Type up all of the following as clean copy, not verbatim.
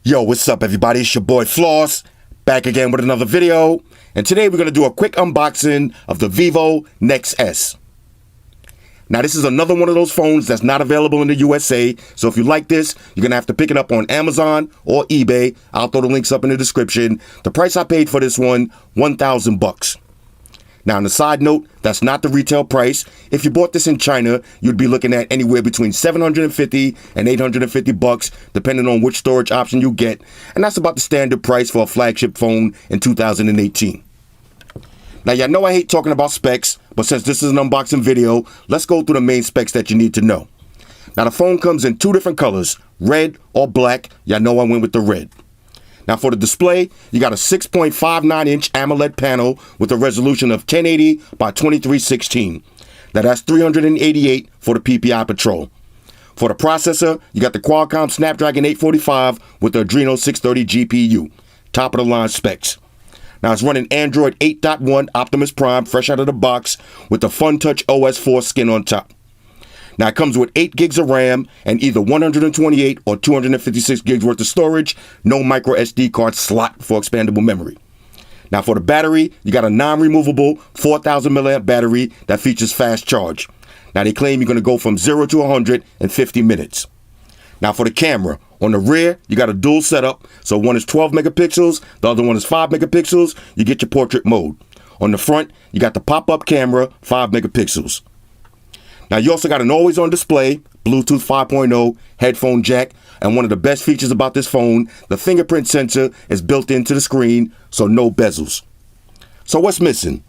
Yo, what's up everybody? It's your boy Floss, back again with another video. And today we're going to do a quick unboxing of the Vivo Nex S. Now this is another one of those phones that's not available in the USA. So if you like this, you're going to have to pick it up on Amazon or eBay. I'll throw the links up in the description. The price I paid for this one, $1,000. Now on the side note, that's not the retail price. If you bought this in China, you'd be looking at anywhere between $750 and $850, depending on which storage option you get. And that's about the standard price for a flagship phone in 2018. Now y'all know I hate talking about specs, but since this is an unboxing video, let's go through the main specs that you need to know. Now the phone comes in two different colors, red or black. Y'all know I went with the red. Now for the display, you got a 6.59-inch AMOLED panel with a resolution of 1080 by 2316. Now that's 388 for the PPI Patrol. For the processor, you got the Qualcomm Snapdragon 845 with the Adreno 630 GPU. Top of the line specs. Now it's running Android 8.1 Optimus Prime fresh out of the box with the FunTouch OS 4 skin on top. Now it comes with 8 gigs of RAM and either 128 or 256 gigs worth of storage, no micro SD card slot for expandable memory. Now for the battery, you got a non-removable 4,000 milliamp battery that features fast charge. Now they claim you're going to go from 0 to 100 in 50 minutes. Now for the camera, on the rear, you got a dual setup. So one is 12 megapixels, the other one is 5 megapixels. You get your portrait mode. On the front, you got the pop-up camera, 5 megapixels. Now you also got an always-on display, Bluetooth 5.0, headphone jack, and one of the best features about this phone, the fingerprint sensor is built into the screen, so no bezels. So what's missing?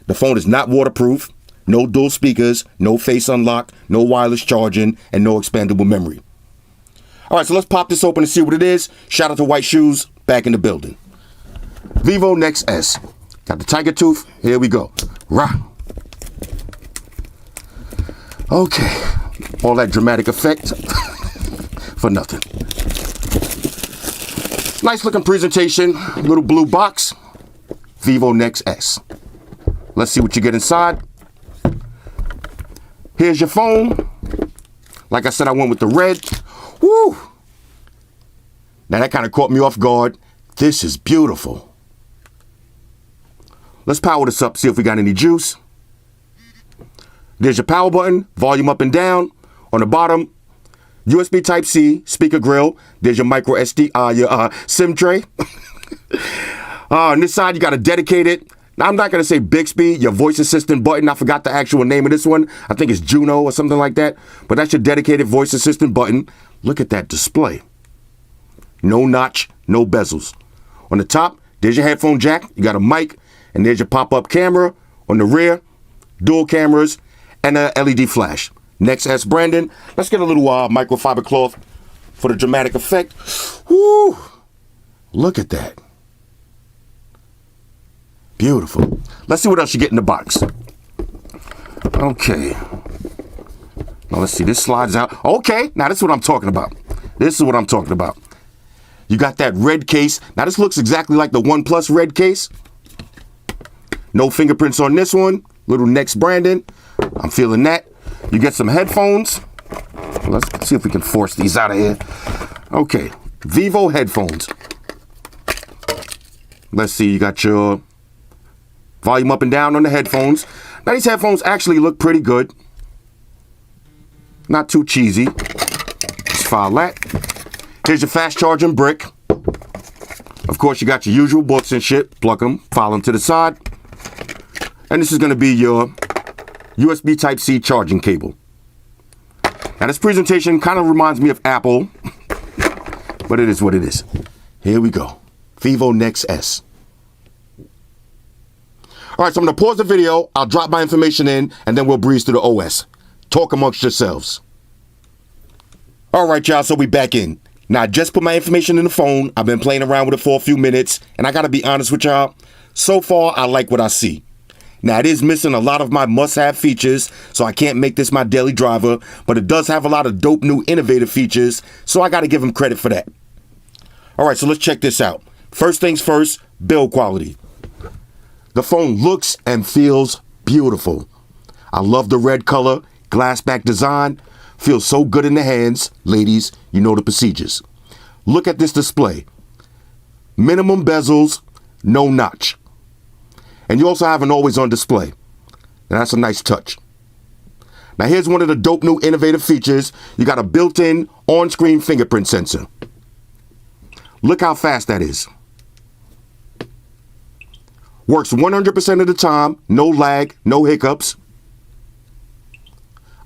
The phone is not waterproof, no dual speakers, no face unlock, no wireless charging, and no expandable memory. All right, so let's pop this open and see what it is. Shout out to White Shoes, back in the building. Vivo Nex S. Got the tiger tooth, here we go. Rah. Okay, all that dramatic effect for nothing. Nice looking presentation, little blue box, Vivo Nex S. Let's see what you get inside. Here's your phone. Like I said, I went with the red. Woo! Now that kind of caught me off guard. This is beautiful. Let's power this up, see if we got any juice. There's your power button, volume up and down. On the bottom, USB Type-C, speaker grill. There's your micro SD, your SIM tray. On this side, you got a dedicated, now I'm not going to say Bixby, your voice assistant button. I forgot the actual name of this one. I think it's Juno or something like that. But that's your dedicated voice assistant button. Look at that display. No notch, no bezels. On the top, there's your headphone jack. You got a mic, and there's your pop-up camera. On the rear, dual cameras, and a LED flash. Nex S branding. Let's get a little microfiber cloth for the dramatic effect. Woo! Look at that. Beautiful. Let's see what else you get in the box. Okay. Now let's see, this slides out. Okay, now this is what I'm talking about. This is what I'm talking about. You got that red case. Now this looks exactly like the OnePlus red case. No fingerprints on this one. Little Nex branding. I'm feeling that. You get some headphones. Let's see if we can force these out of here. Okay, Vivo headphones. Let's see, you got your volume up and down on the headphones. Now these headphones actually look pretty good. Not too cheesy. Let's file that. Here's your fast charging brick. Of course, you got your usual books and shit. Plug them, file them to the side. And this is going to be your USB Type-C charging cable. Now this presentation kind of reminds me of Apple, but it is what it is. Here we go. Vivo Nex S. All right, so I'm going to pause the video. I'll drop my information in, and then we'll breeze through the OS. Talk amongst yourselves. All right, y'all, so we back in. Now, I just put my information in the phone. I've been playing around with it for a few minutes, and I got to be honest with y'all. So far, I like what I see. Now, it is missing a lot of my must-have features, so I can't make this my daily driver, but it does have a lot of dope new innovative features, so I got to give them credit for that. All right, so let's check this out. First things first, build quality. The phone looks and feels beautiful. I love the red color, glass back design. Feels so good in the hands. Ladies, you know the procedures. Look at this display. Minimum bezels, no notch. And you also have an always on display. Now that's a nice touch. Now here's one of the dope new innovative features. You got a built-in on-screen fingerprint sensor. Look how fast that is. Works 100% of the time, no lag, no hiccups.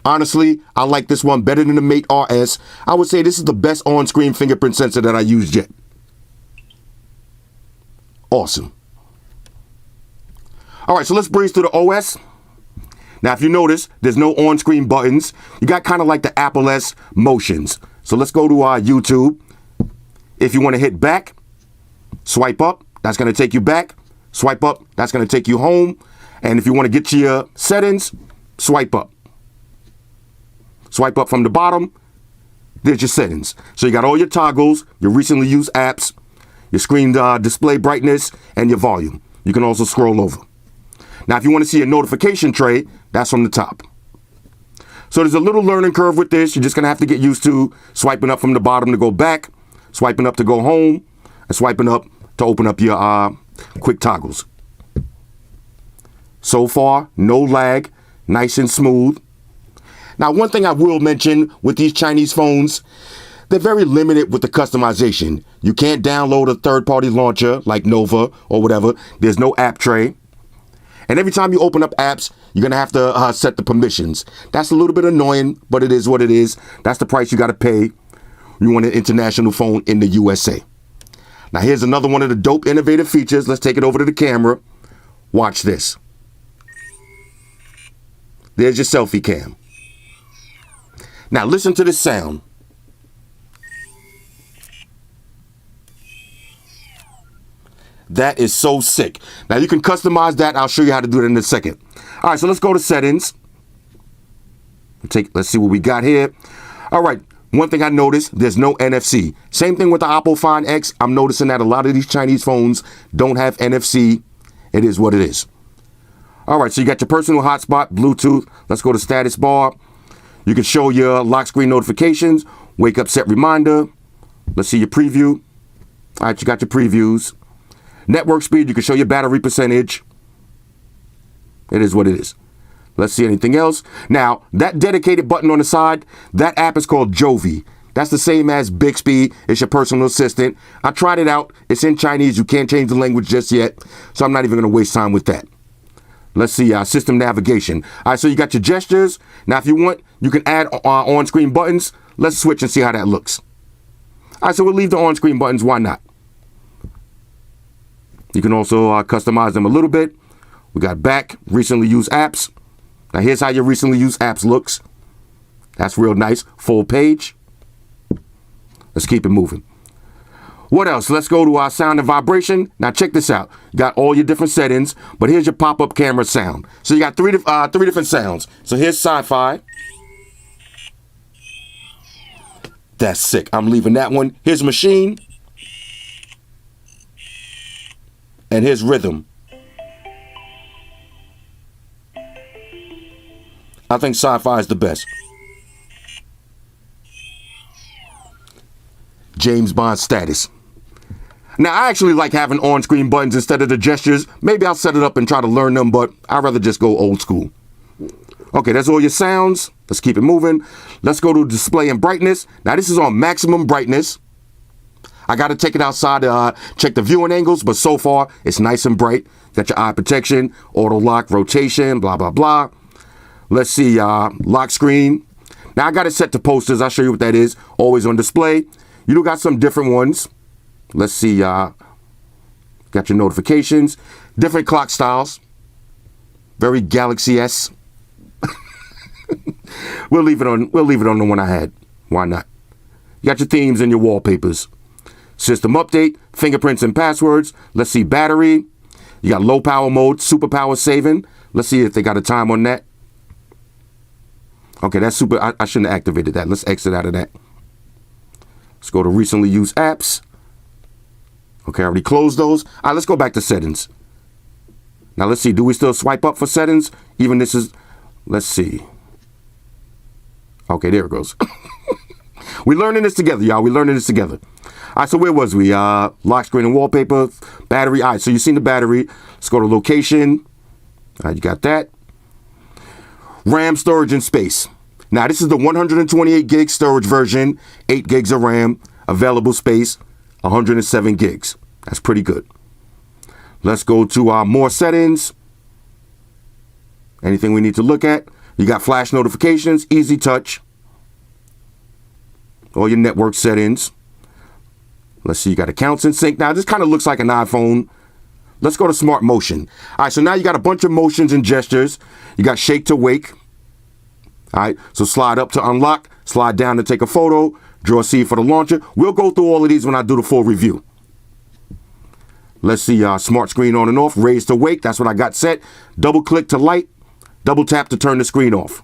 Honestly, I like this one better than the Mate RS. I would say this is the best on-screen fingerprint sensor that I used yet. Awesome. All right, so let's breeze through the OS. Now, if you notice, there's no on-screen buttons. You got kind of like the Apple S motions. So let's go to our YouTube. If you want to hit back, swipe up, that's going to take you back. Swipe up, that's going to take you home. And if you want to get to your settings, swipe up. Swipe up from the bottom, there's your settings. So you got all your toggles, your recently used apps, your screen display brightness, and your volume. You can also scroll over. Now, if you want to see a notification tray, that's from the top. So there's a little learning curve with this. You're just going to have to get used to swiping up from the bottom to go back, swiping up to go home, and swiping up to open up your quick toggles. So far, no lag, nice and smooth. Now, one thing I will mention with these Chinese phones, they're very limited with the customization. You can't download a third-party launcher like Nova or whatever. There's no app tray. And every time you open up apps, you're going to have to set the permissions. That's a little bit annoying, but it is what it is. That's the price you got to pay. You want an international phone in the USA. Now, here's another one of the dope innovative features. Let's take it over to the camera. Watch this. There's your selfie cam. Now, listen to this sound. That is so sick. Now, you can customize that. I'll show you how to do it in a second. All right, so let's go to settings. Let's see what we got here. All right, one thing I noticed, there's no NFC. Same thing with the Oppo Find X. I'm noticing that a lot of these Chinese phones don't have NFC. It is what it is. All right, so you got your personal hotspot, Bluetooth. Let's go to status bar. You can show your lock screen notifications, wake up set reminder. Let's see your preview. All right, you got your previews. Network speed, you can show your battery percentage. It is what it is. Let's see anything else. Now, that dedicated button on the side, that app is called Jovi. That's the same as Bixby. It's your personal assistant. I tried it out. It's in Chinese. You can't change the language just yet. So I'm not even going to waste time with that. Let's see, system navigation. All right, so you got your gestures. Now, if you want, you can add on-screen buttons. Let's switch and see how that looks. All right, so we'll leave the on-screen buttons. Why not? You can also customize them a little bit. We got back, recently used apps. Now, here's how your recently used apps looks. That's real nice. Full page. Let's keep it moving. What else? Let's go to our sound and vibration. Now check this out. You got all your different settings, but here's your pop-up camera sound. So you got three different sounds. So here's sci-fi. That's sick. I'm leaving that one. Here's machine. And here's rhythm. I think sci-fi is the best. James Bond status. Now, I actually like having on-screen buttons instead of the gestures. Maybe I'll set it up and try to learn them, but I'd rather just go old school. Okay, that's all your sounds. Let's keep it moving. Let's go to display and brightness. Now, this is on maximum brightness. I got to take it outside to check the viewing angles, but so far, it's nice and bright. Got your eye protection, auto lock, rotation, blah, blah, blah. Let's see, lock screen. Now, I got it set to posters. I'll show you what that is. Always on display. You do got some different ones. Let's see, got your notifications, different clock styles, very Galaxy S. We'll leave it on the one I had. Why not? You got your themes and your wallpapers. System update, fingerprints and passwords. Let's see, battery. You got low power mode, super power saving. Let's see if they got a time on that. Okay, that's super. I shouldn't have activated that. Let's exit out of that. Let's go to recently used apps. Okay, I already closed those. All right, let's go back to settings. Now, let's see. Do we still swipe up for settings? Even this is, let's see. Okay, there it goes. We're learning this together, y'all. We're learning this together. All right, so where was we? Lock screen and wallpaper, battery. All right, so you've seen the battery. Let's go to location. All right, you got that. RAM, storage, and space. Now, this is the 128 gig storage version, 8 gigs of RAM, available space, 107 gigs. That's pretty good. Let's go to our more settings. Anything we need to look at? You got flash notifications, easy touch. All your network settings. Let's see, you got accounts in sync. Now, this kind of looks like an iPhone. Let's go to smart motion. All right, so now you got a bunch of motions and gestures. You got shake to wake. All right, so slide up to unlock, slide down to take a photo, draw a C for the launcher. We'll go through all of these when I do the full review. Let's see, smart screen on and off, raise to wake. That's what I got set. Double click to light, double tap to turn the screen off.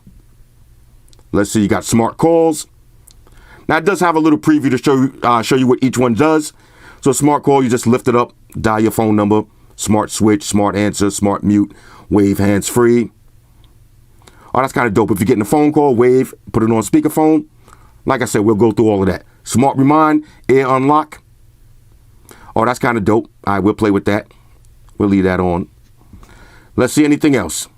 Let's see, you got smart calls. Now, it does have a little preview to show you what each one does. So smart call, you just lift it up, dial your phone number, smart switch, smart answer, smart mute, wave hands free. Oh, that's kind of dope. If you're getting a phone call, wave, put it on speakerphone. Like I said, we'll go through all of that. Smart remind, air unlock. Oh, that's kind of dope. All right, we'll play with that. We'll leave that on. Let's see anything else.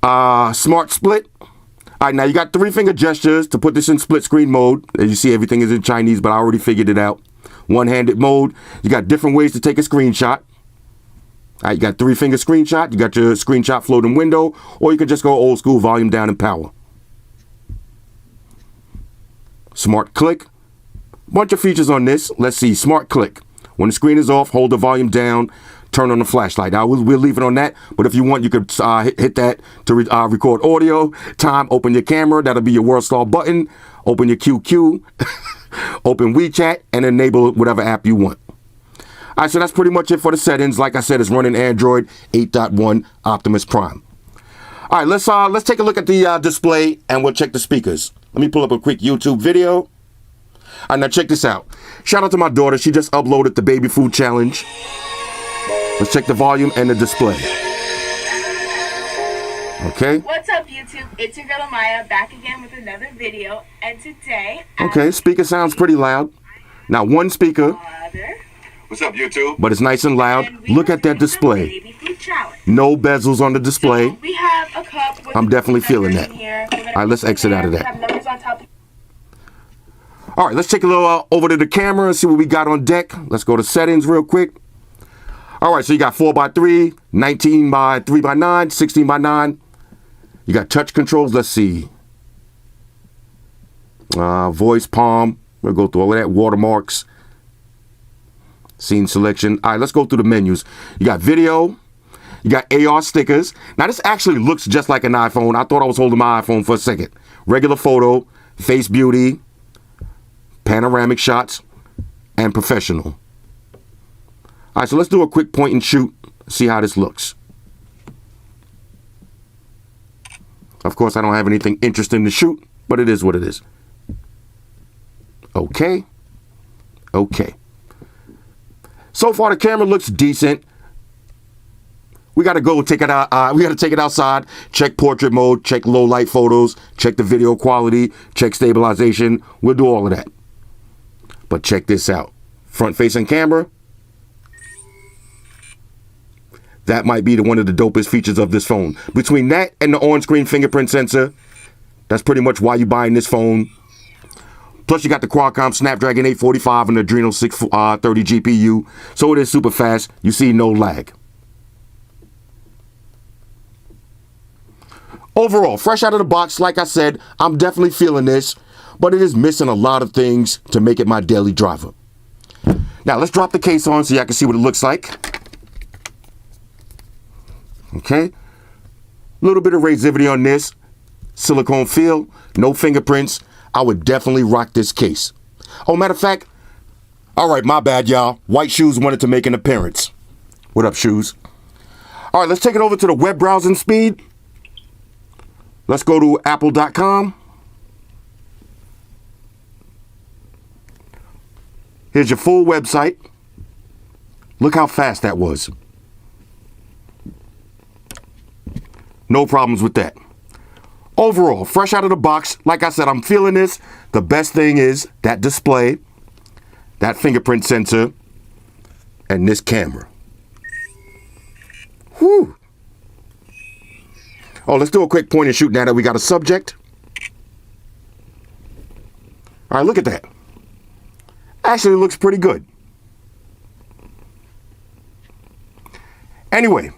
Smart split. All right, now you got 3-finger gestures to put this in split screen mode. As you see, everything is in Chinese, but I already figured it out. One-handed mode. You got different ways to take a screenshot. All right, you got 3-finger screenshot. You got your screenshot floating window, or you can just go old school, volume down and power. Smart click. Bunch of features on this. Let's see, smart click. When the screen is off, hold the volume down, turn on the flashlight. Now, we'll leave it on that, but if you want, you could hit that to record audio, time, open your camera. That'll be your WorldStar button. Open your QQ, open WeChat, and enable whatever app you want. All right, so that's pretty much it for the settings. Like I said, it's running Android 8.1 Optimus Prime. All right, let's take a look at the display, and we'll check the speakers. Let me pull up a quick YouTube video. All right, now check this out. Shout out to my daughter. She just uploaded the baby food challenge. Let's check the volume and the display. Okay. What's up, YouTube? It's your girl Amaya, back again with another video, and today... Okay, speaker sounds pretty loud. Now, one speaker. What's up, YouTube? But it's nice and loud. Look at that display. No bezels on the display. So we have a cup with I'm definitely feeling that. All right, let's exit out of that. All right, let's take a little over to the camera and see what we got on deck. Let's go to settings real quick. All right, so you got 4x3, 19 by 3 by 9, 16 by 9. You got touch controls. Let's see. Voice, palm. We'll go through all of that. Watermarks. Scene selection. All right, let's go through the menus. You got video. You got AR stickers. Now, this actually looks just like an iPhone. I thought I was holding my iPhone for a second. Regular photo, face beauty, panoramic shots, and professional. All right, so let's do a quick point and shoot. See how this looks. Of course, I don't have anything interesting to shoot, but it is what it is. Okay. Okay. So far, the camera looks decent. We got to go take it out. We got to take it outside, check portrait mode, check low light photos, check the video quality, check stabilization. We'll do all of that. But check this out. Front facing camera. That might be one of the dopest features of this phone. Between that and the on-screen fingerprint sensor, that's pretty much why you're buying this phone. Plus, you got the Qualcomm Snapdragon 845 and the Adreno 630 GPU. So it is super fast. You see no lag. Overall, fresh out of the box, like I said, I'm definitely feeling this, but it is missing a lot of things to make it my daily driver. Now, let's drop the case on so y'all can see what it looks like. Okay. A little bit of razivity on this. Silicone feel, no fingerprints. I would definitely rock this case. Oh, matter of fact, all right, my bad, y'all. White Shoes wanted to make an appearance. What up, Shoes? All right, let's take it over to the web browsing speed. Let's go to apple.com. Here's your full website. Look how fast that was. No problems with that. Overall, fresh out of the box, like I said, I'm feeling this. The best thing is that display. that fingerprint sensor, and this camera. Whew. Oh, let's do a quick point and shoot now that we got a subject. All right, look at that. Actually looks pretty good. Anyway,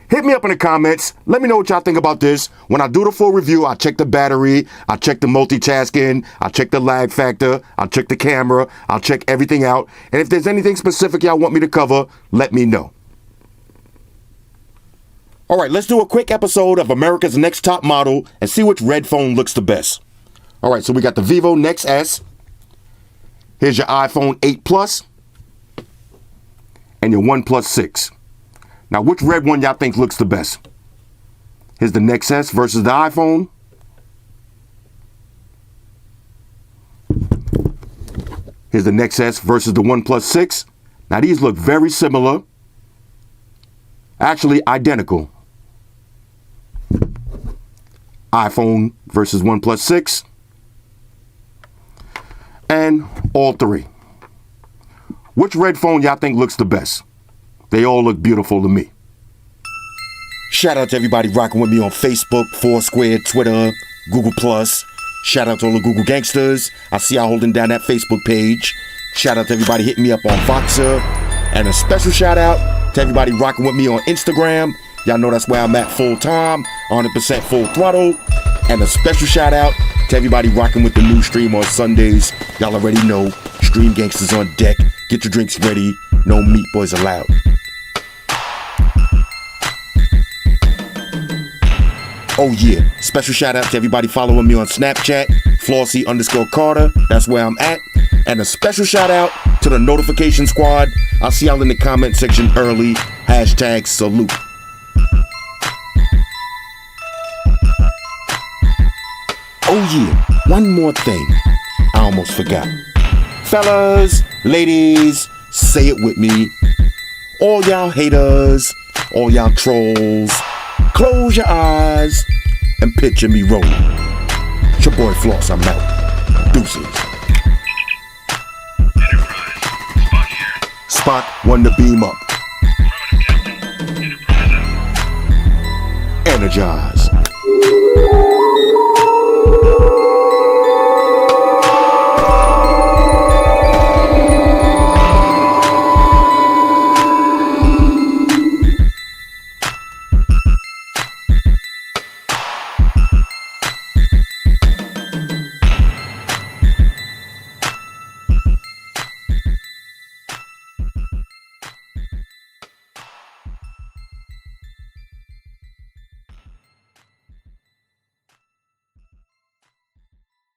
hit me up in the comments. Let me know what y'all think about this. When I do the full review, I check the battery, I check the multitasking, I check the lag factor, I'll check the camera, I'll check everything out. And if there's anything specific y'all want me to cover, let me know. All right, let's do a quick episode of America's Next Top Model and see which red phone looks the best. All right, so we got the Vivo Nex S. Here's your iPhone 8 Plus and your OnePlus 6. Now, which red one y'all think looks the best? Here's the Nex S versus the iPhone. Here's the Nex S versus the OnePlus 6. Now, these look very similar. Actually, identical. iPhone versus OnePlus 6. And all three. Which red phone y'all think looks the best? They all look beautiful to me. Shout out to everybody rocking with me on Facebook, Foursquare, Twitter, Google+. Shout out to all the Google gangsters. I see y'all holding down that Facebook page. Shout out to everybody hitting me up on Voxer. And a special shout out to everybody rocking with me on Instagram. Y'all know that's where I'm at full time, 100% full throttle. And a special shout out to everybody rocking with the new stream on Sundays. Y'all already know, Stream Gangsters on deck. Get your drinks ready. No meat boys allowed. Oh yeah, special shout out to everybody following me on Snapchat, Flossie_Carter, that's where I'm at. And a special shout out to the notification squad. I'll see y'all in the comment section early. #salute. Oh yeah, one more thing. I almost forgot. Fellas, ladies, say it with me. All y'all haters, all y'all trolls, close your eyes and picture me rolling. It's your boy Floss, I'm out. Deuces. Spock, one to beam up. Energize.